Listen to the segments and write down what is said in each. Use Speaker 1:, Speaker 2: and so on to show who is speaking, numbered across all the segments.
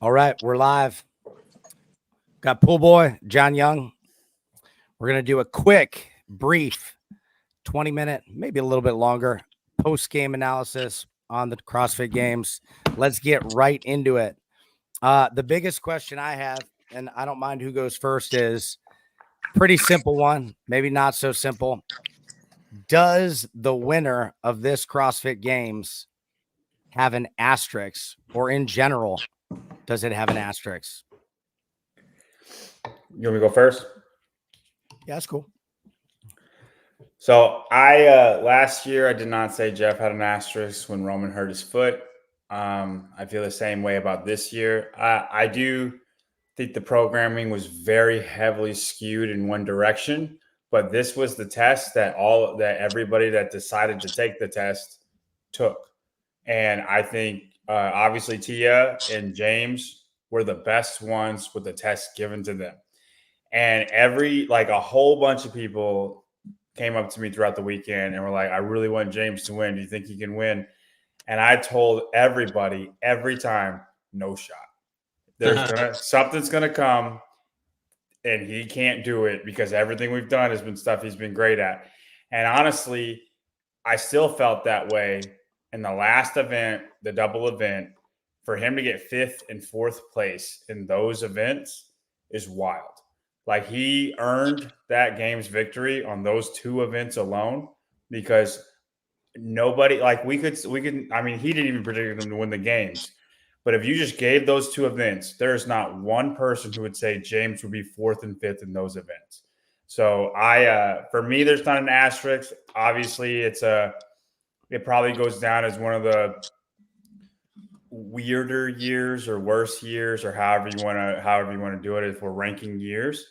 Speaker 1: All right, we're live. Got Pool Boy, John Young. We're going to do a quick, brief 20-minute, maybe a little bit longer, post-game analysis on the CrossFit Games. Let's get right into it. The biggest question I have, and I don't mind who goes first, is pretty simple one, maybe not so simple. Does the winner of this CrossFit Games have an asterisk, or in general, does it have an asterisk?
Speaker 2: You want me to go first?
Speaker 1: Yeah, that's cool.
Speaker 2: So last year I did not say Jeff had an asterisk when Roman hurt his foot. I feel the same way about this year. I do think the programming was very heavily skewed in one direction, but this was the test that everybody that decided to take the test took. And I think obviously Tia and James were the best ones with the test given to them. And a whole bunch of people came up to me throughout the weekend and were like, I really want James to win. Do you think he can win? And I told everybody every time, no shot. Something's gonna come and he can't do it because everything we've done has been stuff he's been great at. And honestly, I still felt that way in the last event, the double event. For him to get 5th and 4th place in those events is wild. Like, he earned that game's victory on those 2 events alone because nobody, like, we could, I mean, he didn't even predict him to win the games. But if you just gave those 2 events, there's not one person who would say James would be 4th and 5th in those events. So for me, there's not an asterisk. Obviously, it probably goes down as one of the weirder years or worse years, or however you want to do it, if we're ranking years.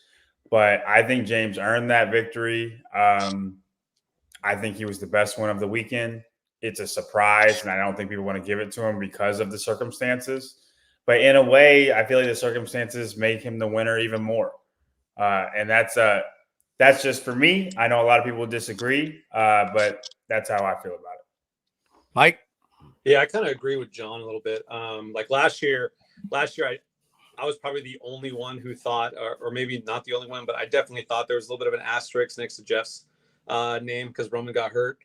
Speaker 2: But I think James earned that victory. I think he was the best one of the weekend. It's a surprise, and I don't think people want to give it to him because of the circumstances. But in a way, I feel like the circumstances make him the winner even more. And that's just for me. I know a lot of people disagree, but that's how I feel about it.
Speaker 1: Mike?
Speaker 3: Yeah, I kind of agree with John a little bit. Like last year, I was probably the only one who thought, or maybe not the only one, but I definitely thought there was a little bit of an asterisk next to Jeff's name because Roman got hurt.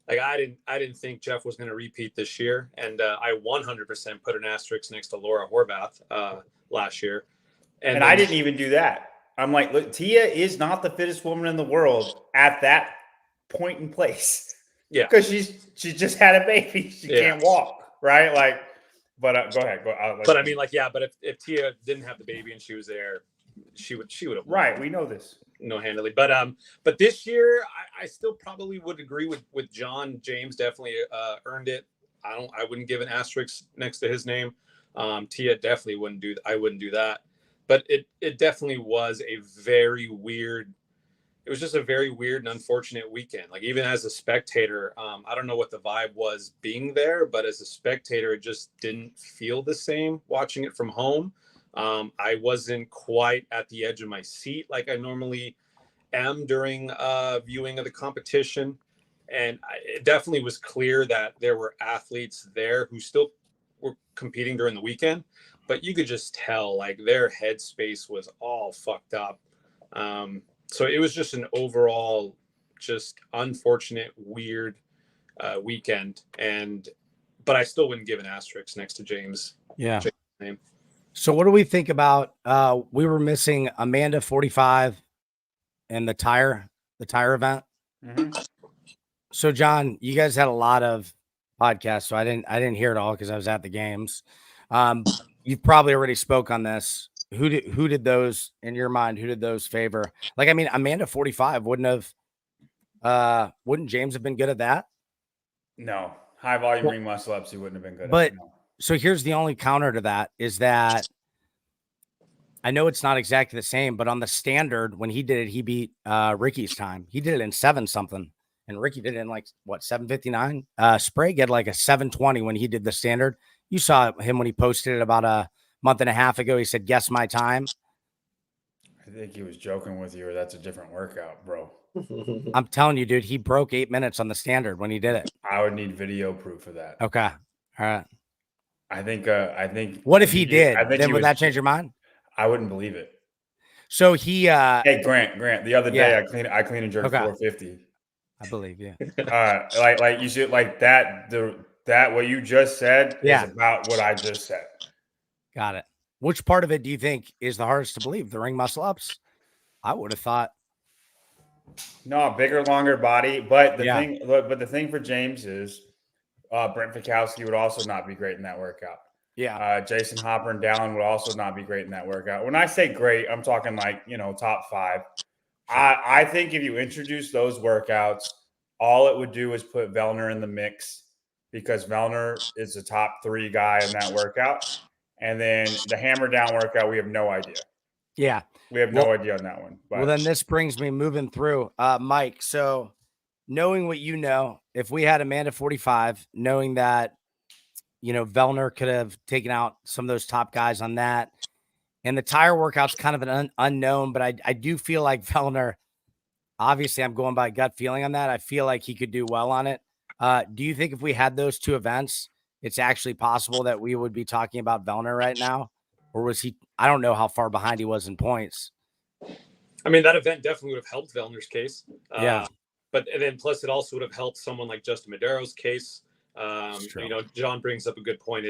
Speaker 3: Like, I didn't think Jeff was going to repeat this year, and I 100% put an asterisk next to Laura Horvath last year.
Speaker 2: And I didn't even do that. I'm like, look, Tia is not the fittest woman in the world at that point in place.
Speaker 3: Yeah,
Speaker 2: because she just had a baby. She can't walk, right? Like, but go ahead.
Speaker 3: But I mean, like, yeah. But if Tia didn't have the baby and she was there, she would have.
Speaker 2: Right. We know this.
Speaker 3: No, handily. But this year, I still probably would agree with John. James definitely earned it. I wouldn't give an asterisk next to his name. Tia definitely wouldn't do. I wouldn't do that. But it definitely was a very weird. It was just a very weird and unfortunate weekend. Like, even as a spectator, I don't know what the vibe was being there, but as a spectator, it just didn't feel the same watching it from home. I wasn't quite at the edge of my seat like I normally am during viewing of the competition. And it definitely was clear that there were athletes there who still were competing during the weekend, but you could just tell, like, their headspace was all fucked up. So it was just an overall just unfortunate, weird weekend. But I still wouldn't give an asterisk next to James.
Speaker 1: Yeah.
Speaker 3: James' name.
Speaker 1: So what do we think about, we were missing Amanda 45 in the tire event.
Speaker 2: Mm-hmm.
Speaker 1: So John, you guys had a lot of podcasts, so I didn't hear it all because I was at the games. You've probably already spoke on this. Who did those, in your mind, who did those favor? Like, I mean, Amanda 45 wouldn't James have been good at that?
Speaker 2: No. High volume ring muscle ups, he wouldn't have been good
Speaker 1: at.
Speaker 2: But no.
Speaker 1: So here's the only counter to that is that I know it's not exactly the same, but on the standard, when he did it, he beat Ricky's time. He did it in 7 something, and Ricky did it in 7:59. Sprague had like a 7:20 when he did the standard. You saw him when he posted it about a month and a half ago. He said, "Guess my time."
Speaker 2: I think he was joking with you, or that's a different workout, bro.
Speaker 1: I'm telling you, dude, he broke 8 minutes on the standard when he did it.
Speaker 2: I would need video proof of that.
Speaker 1: Okay. All right.
Speaker 2: I think.
Speaker 1: What if he did?
Speaker 2: I think
Speaker 1: Then
Speaker 2: he
Speaker 1: would
Speaker 2: was.
Speaker 1: that change your mind?
Speaker 2: I wouldn't believe it.
Speaker 1: So he
Speaker 2: Hey, Grant. The other day,
Speaker 1: Yeah.
Speaker 2: I cleaned and jerked
Speaker 1: Okay.
Speaker 2: 450.
Speaker 1: I believe you.
Speaker 2: Like you should like that. That what you just said is
Speaker 1: Yeah.
Speaker 2: about what I just said.
Speaker 1: Got it. Which part of it do you think is the hardest to believe? The ring muscle ups? I would have thought.
Speaker 2: No, bigger, longer body. But
Speaker 1: Yeah.
Speaker 2: the thing for James is Brent Fikowski would also not be great in that workout.
Speaker 1: Yeah.
Speaker 2: Jason Hopper and Dallin would also not be great in that workout. When I say great, I'm talking like, top 5.
Speaker 1: Sure.
Speaker 2: I think if you introduce those workouts, all it would do is put Vellner in the mix because Vellner is the top 3 guy in that workout. And then the hammer down workout, we have no idea.
Speaker 1: Yeah.
Speaker 2: We have no idea on that one. But.
Speaker 1: Well, then this brings me moving through. Mike, so knowing what you know, if we had Amanda 45, knowing that, Vellner could have taken out some of those top guys on that. And the tire workout's kind of an unknown, but I do feel like Vellner, obviously I'm going by gut feeling on that. I feel like he could do well on it. Do you think if we had those 2 events, it's actually possible that we would be talking about Vellner right now? Or was he, I don't know how far behind he was in points.
Speaker 3: I mean, that event definitely would have helped Vellner's case.
Speaker 1: Yeah.
Speaker 3: But and then plus it also would have helped someone like Justin Madero's case. John brings up a good point.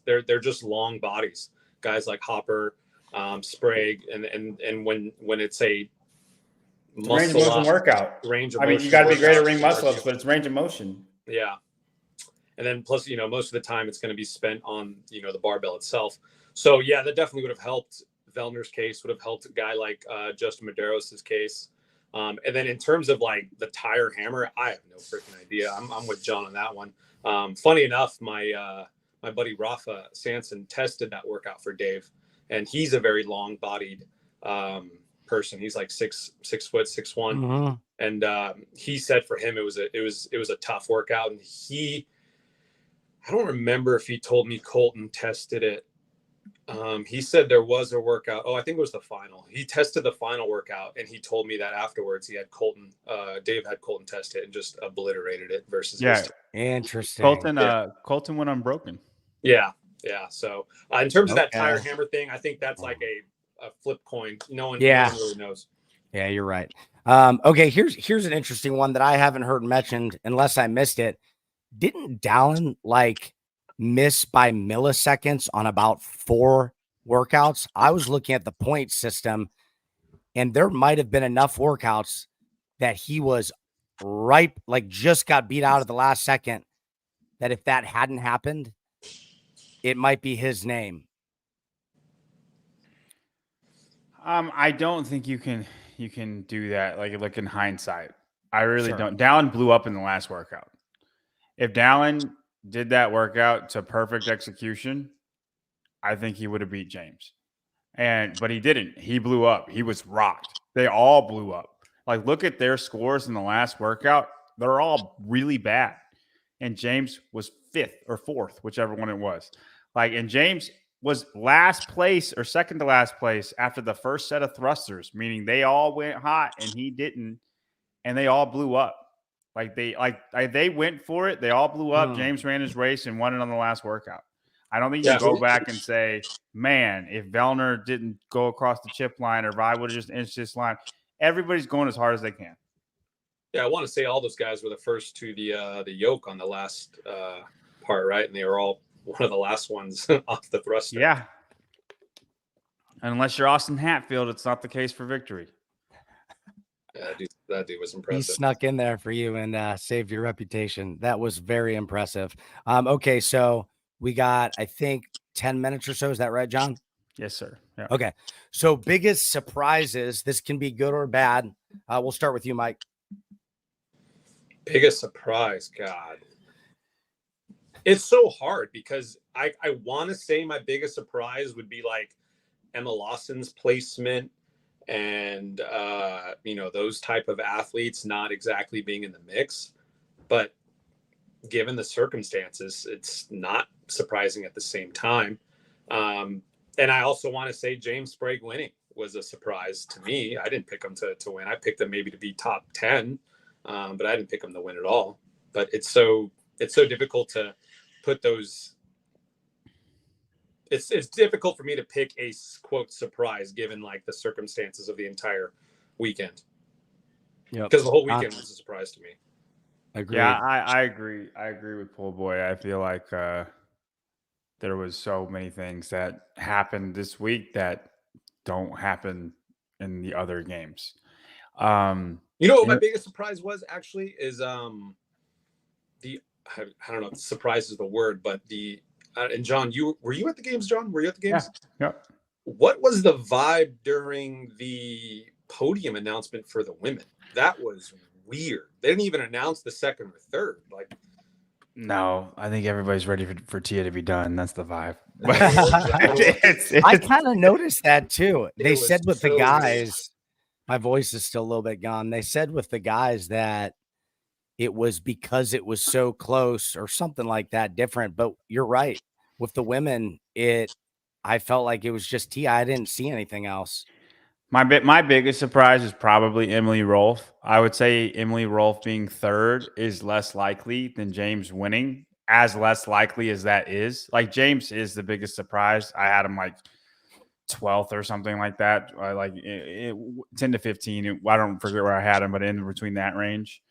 Speaker 3: They're just long bodies, guys like Hopper, Sprague, and when it's a
Speaker 2: range of motion workout, you got to be great at ring muscle ups, but it's range of motion.
Speaker 3: Yeah, and then plus most of the time it's going to be spent on the barbell itself. So yeah, that definitely would have helped Vellner's case. Would have helped a guy like Justin Madero's case. And then in terms of like the tire hammer, I have no freaking idea. I'm with John on that one. Funny enough, my buddy Rafa Sanson tested that workout for Dave, and he's a very long-bodied person. He's like 6'1", 6'1",
Speaker 1: Mm-hmm.
Speaker 3: and he said for him it was a tough workout. And I don't remember if he told me Colton tested it. He said there was a workout. Oh, I think it was the final. He tested the final workout, and he told me that afterwards he had Dave had Colton test it and just obliterated it versus his.
Speaker 1: Interesting.
Speaker 2: Colton went unbroken.
Speaker 3: Yeah. So in terms of that tire hammer thing, I think that's like a flip coin. No one really knows.
Speaker 1: Yeah, you're right. Okay, here's an interesting one that I haven't heard mentioned unless I missed it. Didn't Dallin miss by milliseconds on about 4 workouts? I was looking at the point system, and there might have been enough workouts that he was right, like just got beat out at the last second, that if that hadn't happened, it might be his name.
Speaker 2: I don't think you can do that like in hindsight. I really don't. Dallin blew up in the last workout. If Dallin did that workout to perfect execution, I think he would have beat James. But he didn't. He blew up. He was rocked. They all blew up. Like, look at their scores in the last workout. They're all really bad. And James was 5th or 4th, whichever one it was. And James was last place or second to last place after the first set of thrusters, meaning they all went hot and he didn't, and they all blew up. They went for it. They all blew up. James ran his race and won it on the last workout. I don't think you can go back and say, man, if Vellner didn't go across the chip line or if I would have just inched this line. Everybody's going as hard as they can.
Speaker 3: Yeah, I want to say all those guys were the first to the yoke on the last part, right? And they were all one of the last ones off the thruster.
Speaker 2: Yeah. Unless you're Austin Hatfield, it's not the case for victory.
Speaker 3: Yeah, that dude was impressive.
Speaker 1: He snuck in there for you and saved your reputation. That was very impressive. Okay, so we got, I think, 10 minutes or so. Is that right, John?
Speaker 2: Yes, sir. Yeah.
Speaker 1: Okay. So biggest surprises. This can be good or bad. We'll start with you, Mike.
Speaker 3: Biggest surprise, God. It's so hard because I want to say my biggest surprise would be like Emma Lawson's placement and, those type of athletes not exactly being in the mix. But given the circumstances, it's not surprising at the same time. And I also want to say James Sprague winning was a surprise to me. I didn't pick him to win. I picked him maybe to be top 10, but I didn't pick him to win at all. But it's so difficult to put those it's difficult for me to pick a quote surprise given like the circumstances of the entire weekend.
Speaker 1: Yep.
Speaker 3: Because the whole weekend was a surprise to me.
Speaker 1: Agreed.
Speaker 2: Yeah, I agree. I agree with Pool Boy. I feel like there was so many things that happened this week that don't happen in the other games.
Speaker 3: You know what my biggest surprise was actually is the I don't know if surprise is the word, but the and John, were you at the games, John? Were you at the games?
Speaker 2: Yeah.
Speaker 3: What was the vibe during the podium announcement for the women? That was weird. They didn't even announce the second or third. Like,
Speaker 2: No, I think everybody's ready for Tia to be done. That's the vibe.
Speaker 1: I kind of noticed that too. They
Speaker 3: was
Speaker 1: said with the
Speaker 3: so
Speaker 1: guys, my voice is still a little bit gone. They said with the guys that it was because it was so close or something like that different. But you're right. With the women, I felt like it was just Tia. I didn't see anything else.
Speaker 2: My biggest surprise is probably Emily Rolfe. I would say Emily Rolfe being third is less likely than James winning. As less likely as that is, like James is the biggest surprise. I had him like 12th or something like that, like 10 to 15. I don't forget where I had him, but in between that range.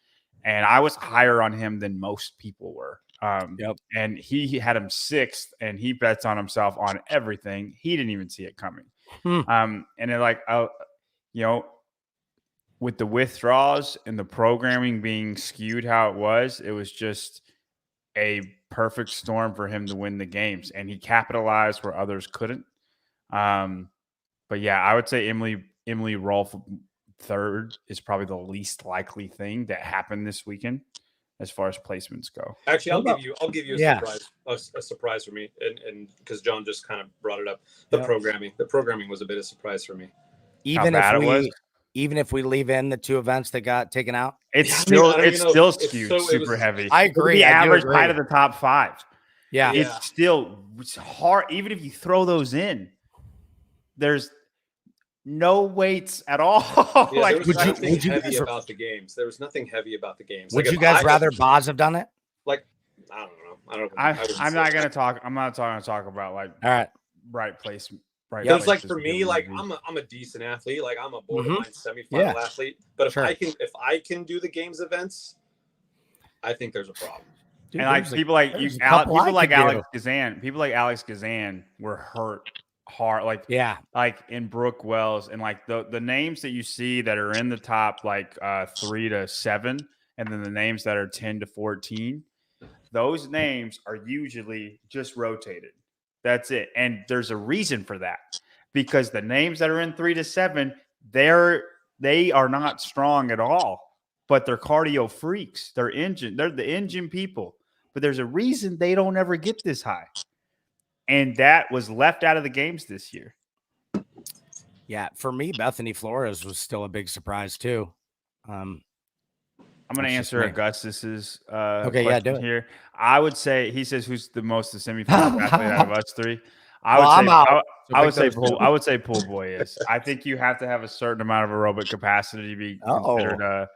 Speaker 2: And I was higher on him than most people were. And he had him 6th, and he bets on himself on everything. He didn't even see it coming. And then with the withdrawals and the programming being skewed how it was just a perfect storm for him to win the games, and he capitalized where others couldn't. But yeah, I would say Emily Rolfe third is probably the least likely thing that happened this weekend as far as placements go.
Speaker 3: Actually, I'll give you a surprise for me, and because John just kind of brought it up, the programming was a bit of a surprise for me.
Speaker 1: Even if we leave in the 2 events that got taken out,
Speaker 2: it's still skewed super heavy.
Speaker 1: I agree.
Speaker 2: The average height of the top 5.
Speaker 1: Yeah,
Speaker 2: it's hard. Even if you throw those in, there's no weights at all.
Speaker 3: Yeah, there was nothing heavy about the games. There was nothing heavy about the games.
Speaker 1: Would you guys rather Boz have done it?
Speaker 3: Like, I don't know.
Speaker 2: I'm not going to talk. I'm not going to talk about like right place. Right.
Speaker 3: Because like for me, like I'm a decent athlete. Like I'm a borderline semifinal athlete. But if I can do the games events, I think there's a problem.
Speaker 2: Dude, and like people like Alex Gazan were hurt hard. Like in Brooke Wells, and like the names that you see that are in the top like 3 to 7, and then the names that are 10 to 14, those names are usually just rotated. That's it. And there's a reason for that, because the names that are in 3 to 7, they are not strong at all, but they're cardio freaks. They're the engine people, but there's a reason they don't ever get this high. And that was left out of the games this year.
Speaker 1: Yeah. For me, Bethany Flores was still a big surprise too.
Speaker 2: I'm going to answer Augustus's
Speaker 1: do
Speaker 2: question
Speaker 1: it.
Speaker 2: here. I would say, he says, who's the most semifinal athlete out of us 3? I would say Pool Boy is. I think you have to have a certain amount of aerobic capacity to be considered.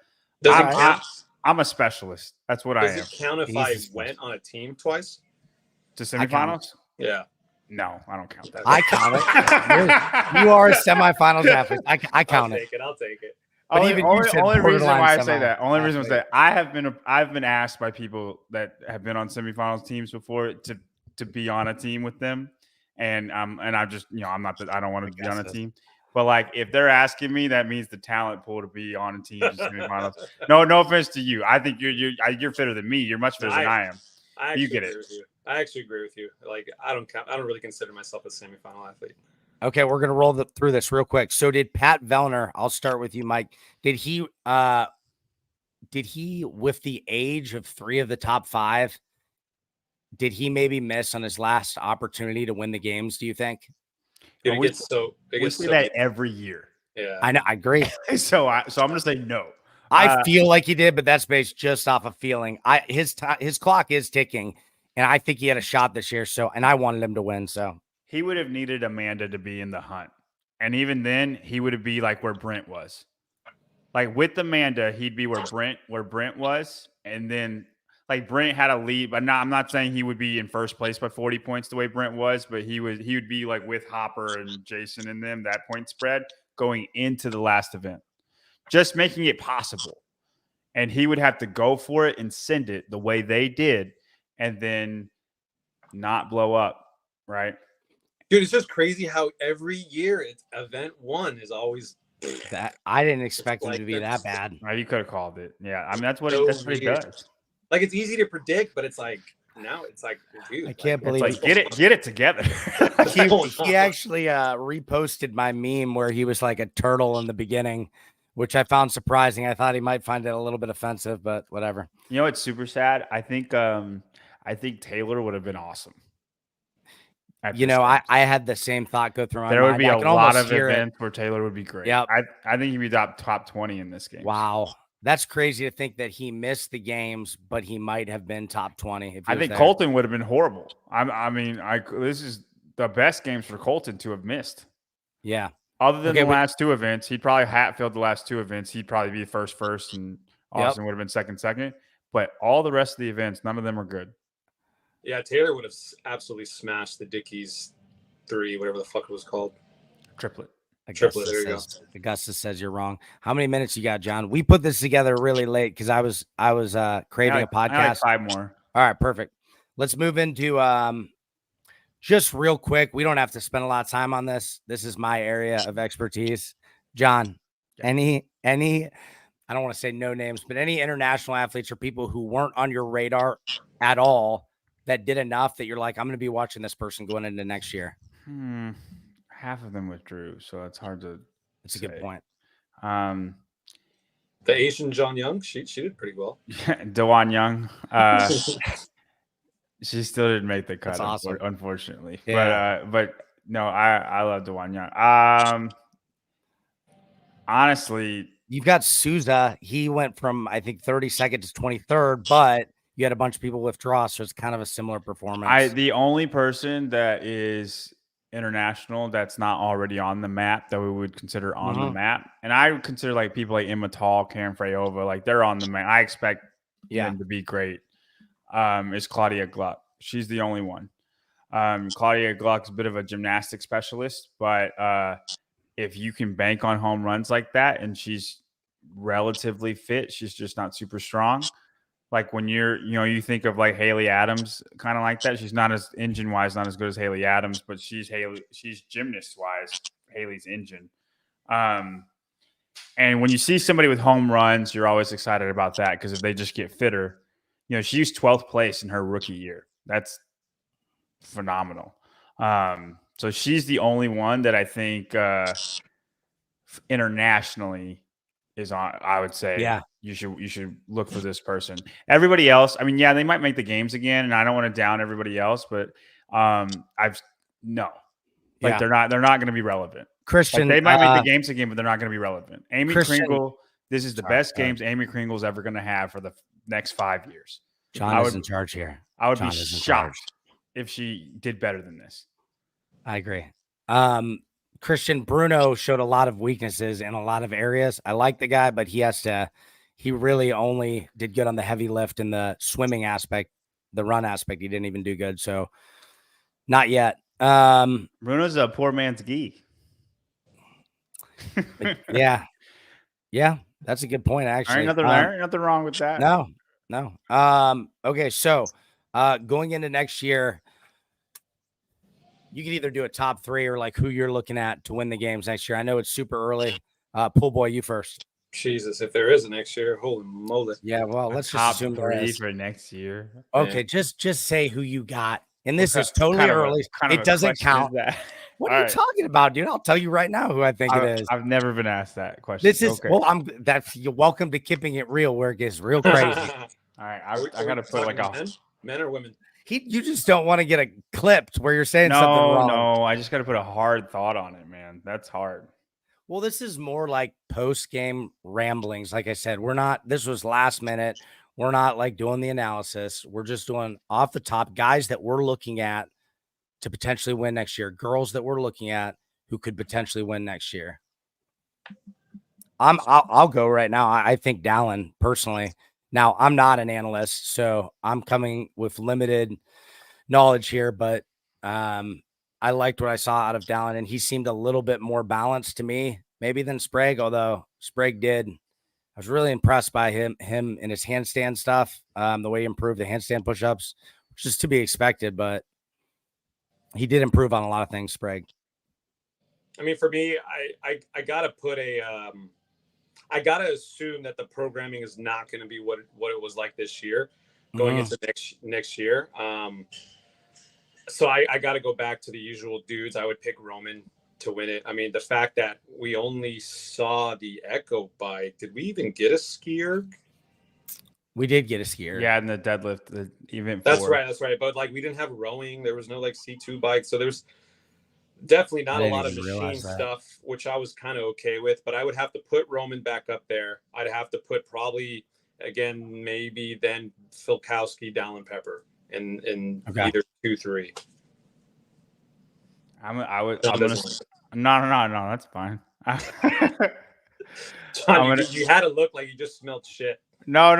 Speaker 2: I'm a specialist. That's what I am.
Speaker 3: Does it count if I went on a team twice
Speaker 2: to semifinals?
Speaker 3: Yeah.
Speaker 2: No, I don't count that.
Speaker 1: I count it. You are a semifinals athlete. I count it.
Speaker 3: I'll take it.
Speaker 1: But
Speaker 2: only reason why I say that. Only reason was that I've been asked by people that have been on semifinals teams before to be on a team with them, and I just I don't want to be on a team. But like if they're asking me, that means the talent pool to be on a team in semifinals. No offense to you. I think you're fitter than me. You're much fitter than I am. You get it.
Speaker 3: I actually agree with you. Like I don't really consider myself a semifinal athlete.
Speaker 1: Okay, we're going to roll through this real quick. So did Pat Vellner, I'll start with you, Mike. Did he, with the age of 3 of the top 5, did he maybe miss on his last opportunity to win the games, do you think?
Speaker 2: We say that every year.
Speaker 3: Yeah.
Speaker 1: I know, I agree.
Speaker 2: so I'm going to say no.
Speaker 1: I feel like he did, but that's based just off of feeling. His clock is ticking, and I think he had a shot this year, and I wanted him to win, so.
Speaker 2: He would have needed Amanda to be in the hunt. And even then, he would be like where Brent was. Like with Amanda, he'd be where Brent was. And then like Brent had a lead, but I'm not saying he would be in first place by 40 points the way Brent was, but he would be like with Hopper and Jason and them, that point spread going into the last event, just making it possible. And he would have to go for it and send it the way they did, and then not blow up, right?
Speaker 3: Dude, it's just crazy how every year it's event 1 is always
Speaker 1: That I didn't expect him
Speaker 3: like
Speaker 1: to be that bad.
Speaker 2: Right, you could have called it. Yeah, I mean that's what
Speaker 3: So
Speaker 2: he
Speaker 3: weird.
Speaker 2: does.
Speaker 3: Like it's easy to predict, but it's like now it's like, dude,
Speaker 1: I can't
Speaker 2: It's
Speaker 1: believe
Speaker 2: like get it together.
Speaker 1: he actually reposted my meme where he was like a turtle in the beginning, which I found surprising. I thought he might find it a little bit offensive, but whatever.
Speaker 2: You know, it's super sad. I think Taylor would have been awesome.
Speaker 1: You know, I had the same thought go through my
Speaker 2: there
Speaker 1: mind.
Speaker 2: would be
Speaker 1: I
Speaker 2: a
Speaker 1: can
Speaker 2: lot
Speaker 1: almost
Speaker 2: of
Speaker 1: hear
Speaker 2: events where Taylor would be great.
Speaker 1: Yep.
Speaker 2: I think he'd be top 20 in this game.
Speaker 1: Wow. That's crazy to think that he missed the games, but he might have been top 20. If he
Speaker 2: I
Speaker 1: was
Speaker 2: think
Speaker 1: there.
Speaker 2: Colton would have been horrible. This is the best games for Colton to have missed.
Speaker 1: Yeah.
Speaker 2: Other than the last two events, he'd probably Hatfield the last two events. He'd probably be first, and Austin would have been second. But all the rest of the events, none of them are good.
Speaker 3: Yeah, Taylor would have absolutely smashed the Dickies 3, whatever the fuck it was called.
Speaker 2: Triplet.
Speaker 3: Triplet. There you go.
Speaker 1: Augustus says you're wrong. How many minutes you got, John? We put this together really late because I was craving a podcast.
Speaker 2: I like 5 more.
Speaker 1: All right, perfect. Let's move into just real quick. We don't have to spend a lot of time on this. This is my area of expertise. John, any I don't want to say no names, but any international athletes or people who weren't on your radar at all that did enough that you're like, I'm going to be watching this person going into next year?
Speaker 2: Half of them withdrew, so it's hard to.
Speaker 1: That's a good point.
Speaker 3: The Asian John Young, she did pretty well.
Speaker 2: Dewan Young, she still didn't make the cut.
Speaker 1: That's awesome.
Speaker 2: Unfortunately.
Speaker 1: Yeah.
Speaker 2: But no, I love Dewan Young. Honestly,
Speaker 1: you've got Souza. He went from I think 32nd to 23rd, but you had a bunch of people withdraw, so it's kind of a similar performance.
Speaker 2: The only person that is international that's not already on the map that we would consider on the map, and I would consider like people like Emma Tall, Karen Frayova, like they're on the map. I expect them to be great. Is Claudia Gluck. She's the only one. Claudia Gluck's a bit of a gymnastic specialist, but if you can bank on home runs like that and she's relatively fit, she's just not super strong. Like when you think of like Haley Adams, kind of like that. She's not as engine wise, not as good as Haley Adams, but she's gymnast wise, Haley's engine. And when you see somebody with home runs, you're always excited about that because if they just get fitter, she used 12th place in her rookie year. That's phenomenal. So she's the only one that I think internationally is on. I would say, you should look for this person. Everybody else, I mean, they might make the games again, and I don't want to down everybody else, but they're not going to be relevant.
Speaker 1: Christian,
Speaker 2: they might make the games again, but they're not going to be relevant. Amy Kringle, this is the best games Amy Kringle's ever going to have for the next 5 years.
Speaker 1: John is in charge here.
Speaker 2: I would be shocked if she did better than this.
Speaker 1: I agree. Christian Bruno showed a lot of weaknesses in a lot of areas. I like the guy, but he really only did good on the heavy lift and the swimming aspect, the run aspect. He didn't even do good. So not yet.
Speaker 2: Bruno's a poor man's gi.
Speaker 1: Yeah. That's a good point. Actually,
Speaker 2: ain't nothing wrong with that.
Speaker 1: No. Okay. So, going into next year, you can either do a top 3 or like who you're looking at to win the games next year. I know it's super early. Pool boy, you first.
Speaker 3: Jesus, if there is a next year, holy moly.
Speaker 1: Yeah, well, let's just assume
Speaker 2: there is for next year.
Speaker 1: Okay, just say who you got. And this is totally early. It doesn't count. What are you talking about, dude? I'll tell you right now who I think it is.
Speaker 2: I've never been asked that question.
Speaker 1: This is you're welcome to keeping it real where it gets real crazy.
Speaker 2: All right, I gotta put like
Speaker 3: men or women.
Speaker 1: You just don't want to get clipped where you're saying something wrong.
Speaker 2: No, I just got to put a hard thought on it, man. That's hard.
Speaker 1: Well, this is more like post-game ramblings. Like I said, this was last minute. We're not like doing the analysis. We're just doing off the top guys that we're looking at to potentially win next year. Girls that we're looking at who could potentially win next year. I'll go right now. I think Dallin personally. Now, I'm not an analyst, so I'm coming with limited knowledge here, but I liked what I saw out of Dallin, and he seemed a little bit more balanced to me, maybe than Sprague, although Sprague did. I was really impressed by him and his handstand stuff, the way he improved the handstand push-ups, which is to be expected, but he did improve on a lot of things, Sprague.
Speaker 3: I mean, for me, I gotta put I gotta assume that the programming is not going to be what it was like this year, going into next year. So I got to go back to the usual dudes. I would pick Roman to win it. I mean, the fact that we only saw the Echo bike, did we even get a skier?
Speaker 1: We did get a skier.
Speaker 2: Yeah, and the deadlift, the event.
Speaker 3: That's right. But like, we didn't have rowing. There was no like C2 bike. So there's definitely not a lot of machine stuff, which I was kind of okay with. But I would have to put Roman back up there. I'd have to put probably again maybe then Filkowski, Dallin Pepper, in either 2-3.
Speaker 2: No, that's fine.
Speaker 3: John, you had to look like you just smelled shit.
Speaker 2: No,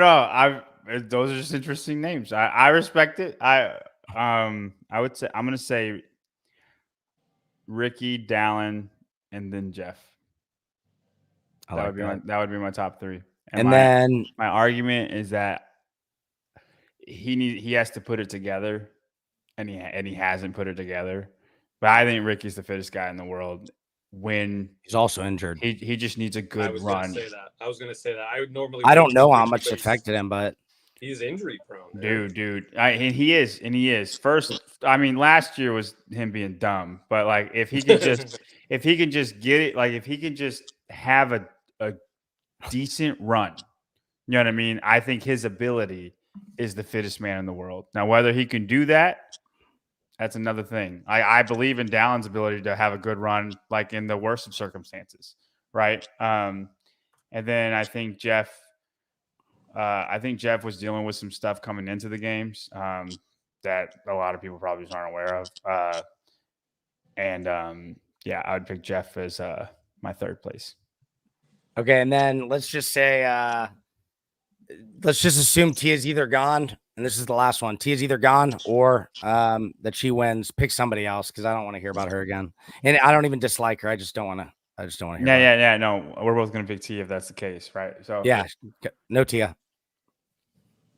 Speaker 2: those are just interesting names. I respect it. I would say I'm gonna say Ricky, Dallin, and then Jeff. That would be my top three.
Speaker 1: And then
Speaker 2: my argument is that he has to put it together, and he hasn't put it together. But I think Ricky's the fittest guy in the world. When
Speaker 1: he's also injured,
Speaker 2: he just needs a good run.
Speaker 3: I was gonna say that.
Speaker 1: I don't know how much affected him, but
Speaker 3: he's injury prone.
Speaker 2: Dude. He is. First, I mean, last year was him being dumb, but like if he can just get it, like if he can just have a decent run, you know what I mean? I think his ability is the fittest man in the world. Now, whether he can do that, that's another thing. I believe in Dallin's ability to have a good run, like in the worst of circumstances, right? And then I think Jeff was dealing with some stuff coming into the games that a lot of people probably just aren't aware of. Yeah, I would pick Jeff as my third place.
Speaker 1: Okay, and then let's just say, let's just assume Tia's either gone, and this is the last one. Tia's either gone or that she wins. Pick somebody else because I don't want to hear about her again. And I don't even dislike her. I just don't want to. Hear.
Speaker 2: Yeah. No, we're both gonna pick Tia if that's the case, right? So
Speaker 1: yeah, no Tia.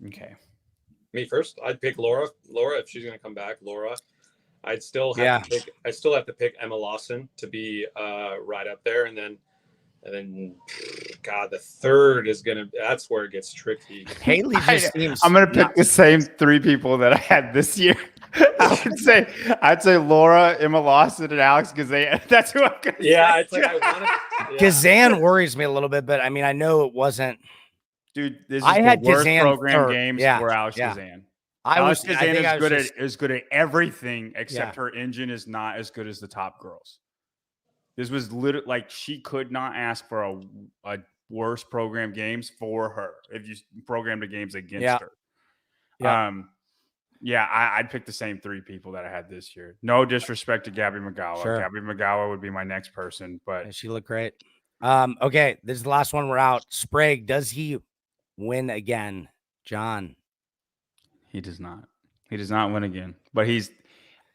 Speaker 3: Okay. Me first. I'd pick Laura. Laura, if she's gonna come back, Laura. I'd still have to pick Emma Lawson to be right up there, and then God, the third is that's where it gets tricky.
Speaker 1: Haley just seems
Speaker 2: I'm gonna pick the same three people that I had this year. I'd say Laura, Emma Lawson, and Alex Gazan. That's who I'm gonna say.
Speaker 3: It's like
Speaker 1: Gazan worries me a little bit, but I mean I know it wasn't.
Speaker 2: Dude, this is
Speaker 1: I had
Speaker 2: the worst
Speaker 1: Gazan
Speaker 2: program games for Alex Gazan. Alex Gazan is good at everything except her engine is not as good as the top girls. This was literally like she could not ask for a worse program games for her if you programmed the games against her. I'd pick the same three people that I had this year. No disrespect to Gabby McGowan. Sure. Gabby McGowan would be my next person, but
Speaker 1: she looked great. Okay, this is the last one. We're out. Sprague, does he win again? John,
Speaker 2: he does not. He does not win again. But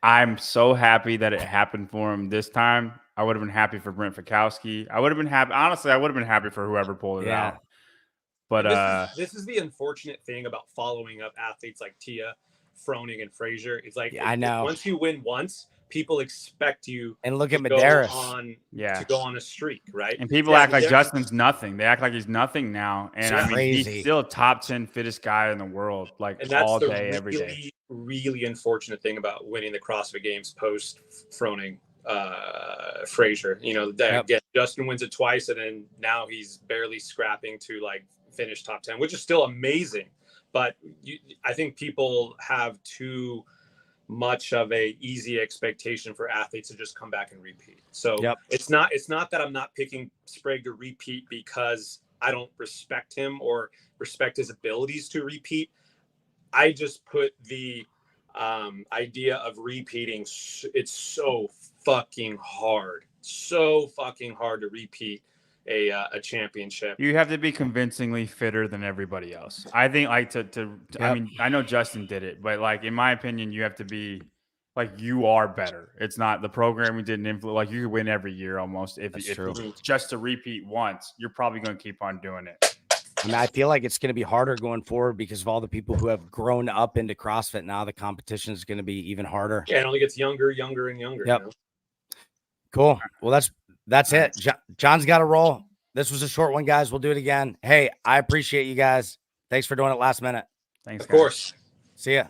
Speaker 2: I'm so happy that it happened for him this time. I would have been happy for Brent Fikowski. I would have been happy. Honestly, I would have been happy for whoever pulled it out. But
Speaker 3: this is the unfortunate thing about following up athletes like Tia, Froning, and Frazier. It's like
Speaker 1: I know
Speaker 3: once you win once, people expect you
Speaker 1: and look at Medeiros
Speaker 3: to go on a streak, right?
Speaker 2: And people act like Justin's nothing. They act like he's nothing now. And I mean, he's still a top 10 fittest guy in the world, like all day, every day.
Speaker 3: Really unfortunate thing about winning the CrossFit Games post Froning. Frazier, again, Justin wins it twice, and then now he's barely scrapping to like finish top 10, which is still amazing. But I think people have too much of a easy expectation for athletes to just come back and repeat. So it's not that I'm not picking Sprague to repeat because I don't respect him or respect his abilities to repeat. I just put the idea of repeating. It's so fucking hard to repeat a championship.
Speaker 2: You have to be convincingly fitter than everybody else. I think like I mean, I know Justin did it, but like in my opinion, you have to be like you are better. It's not the programming didn't influence. Like you could win every year almost if
Speaker 1: true.
Speaker 2: just to repeat once, you're probably going to keep on doing it.
Speaker 1: I mean, I feel like it's going to be harder going forward because of all the people who have grown up into CrossFit. Now the competition is going to be even harder.
Speaker 3: Yeah, it only gets younger, and younger.
Speaker 1: Yep.
Speaker 3: You know?
Speaker 1: Cool. Well, that's it. John's got to roll. This was a short one, guys. We'll do it again. Hey, I appreciate you guys. Thanks for doing it last minute.
Speaker 2: Thanks,
Speaker 3: Of
Speaker 2: guys.
Speaker 3: course.
Speaker 1: See ya.